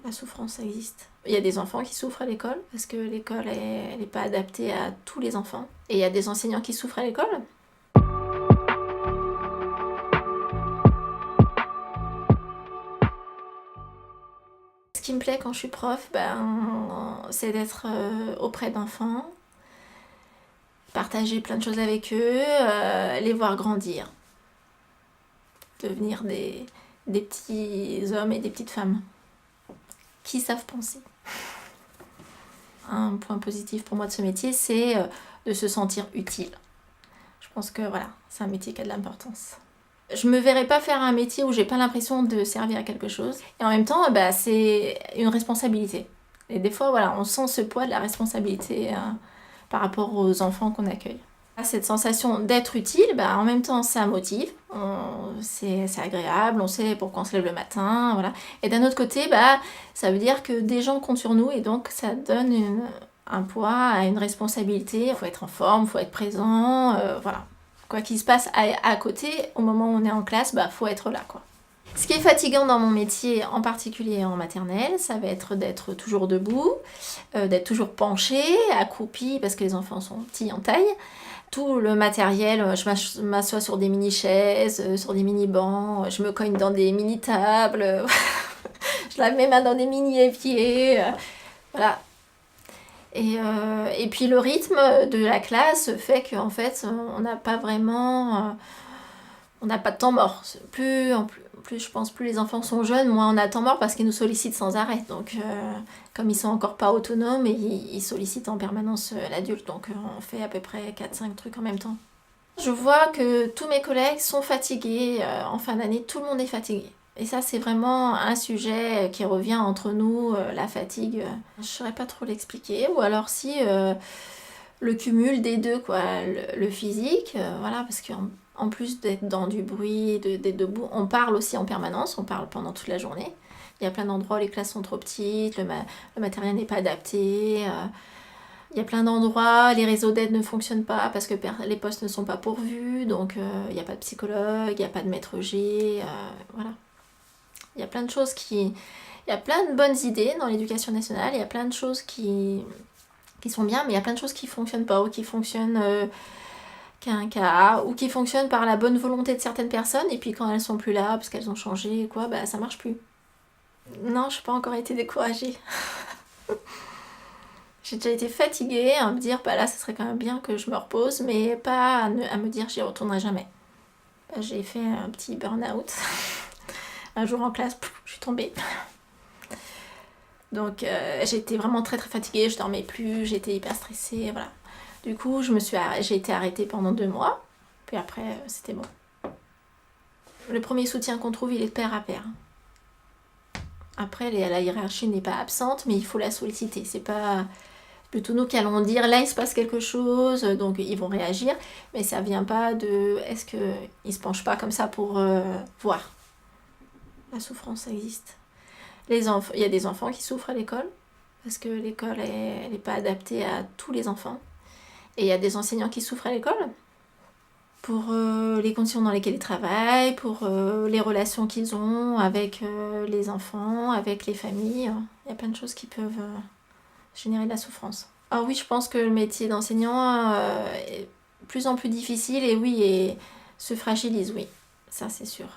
La souffrance, ça existe. Il y a des enfants qui souffrent à l'école, parce que l'école, elle n'est pas adaptée à tous les enfants. Et il y a des enseignants qui souffrent à l'école. Ce qui me plaît quand je suis prof, c'est d'être auprès d'enfants, partager plein de choses avec eux, les voir grandir, devenir des petits hommes et des petites femmes qui savent penser. Un point positif pour moi de ce métier, c'est de se sentir utile. Je pense que voilà, c'est un métier qui a de l'importance. Je me verrais pas faire un métier où j'ai pas l'impression de servir à quelque chose. Et en même temps, c'est une responsabilité. Et des fois, voilà, on sent ce poids de la responsabilité par rapport aux enfants qu'on accueille. Cette sensation d'être utile, en même temps, ça motive. C'est agréable, on sait pourquoi on se lève le matin, voilà. Et d'un autre côté, ça veut dire que des gens comptent sur nous et donc ça donne un poids, une responsabilité. Il faut être en forme, il faut être présent, voilà. Quoi qu'il se passe à côté, au moment où on est en classe, faut être là, quoi. Ce qui est fatigant dans mon métier, en particulier en maternelle, ça va être d'être toujours debout, d'être toujours penché, accroupi, parce que les enfants sont petits en taille. Tout le matériel, je m'assois sur des mini-chaises, sur des mini-bancs, je me cogne dans des mini-tables, je lave mes mains dans des mini-éviers, voilà. Et puis le rythme de la classe fait qu'en fait, on n'a pas vraiment... on n'a pas de temps mort. Plus je pense, plus les enfants sont jeunes, moins on a de temps mort parce qu'ils nous sollicitent sans arrêt. Donc, comme ils sont encore pas autonomes, ils sollicitent en permanence l'adulte. Donc, on fait à peu près 4-5 trucs en même temps. Je vois que tous mes collègues sont fatigués. En fin d'année, tout le monde est fatigué. Et ça, c'est vraiment un sujet qui revient entre nous, la fatigue. Je ne saurais pas trop l'expliquer. Ou alors si le cumul des deux, quoi, le physique, voilà, parce qu'en plus d'être dans du bruit, d'être debout, on parle aussi en permanence, on parle pendant toute la journée. Il y a plein d'endroits où les classes sont trop petites, le matériel n'est pas adapté. Il y a plein d'endroits, les réseaux d'aide ne fonctionnent pas parce que les postes ne sont pas pourvus, donc il n'y a pas de psychologue, il n'y a pas de maître G, voilà. Il y a plein de choses il y a plein de bonnes idées dans l'éducation nationale, il y a plein de choses qui sont bien, mais il y a plein de choses qui ne fonctionnent pas ou qui fonctionnent qu'un cas, ou qui fonctionnent par la bonne volonté de certaines personnes, et puis quand elles sont plus là, parce qu'elles ont changé, quoi, ça marche plus. Non, je n'ai pas encore été découragée. J'ai déjà été fatiguée à me dire, là, ça serait quand même bien que je me repose, mais pas à me dire, j'y retournerai jamais. J'ai fait un petit burn-out. Un jour en classe, je suis tombée. Donc j'étais vraiment très très fatiguée, je dormais plus, j'étais hyper stressée, voilà. Du coup, j'ai été arrêtée pendant 2 mois, puis après, c'était bon. Le premier soutien qu'on trouve, il est de pair à pair. Après, la hiérarchie n'est pas absente, mais il faut la solliciter. C'est pas plutôt nous qui allons dire, là, il se passe quelque chose, donc ils vont réagir, mais ça vient pas de, est-ce qu'ils se penchent pas comme ça pour voir. La souffrance, ça existe. Il y a des enfants qui souffrent à l'école, parce que l'école, elle n'est pas adaptée à tous les enfants. Et il y a des enseignants qui souffrent à l'école pour les conditions dans lesquelles ils travaillent, pour les relations qu'ils ont avec les enfants, avec les familles. Il y a plein de choses qui peuvent générer de la souffrance. Ah oui, je pense que le métier d'enseignant est de plus en plus difficile et oui, et se fragilise, oui. Ça, c'est sûr.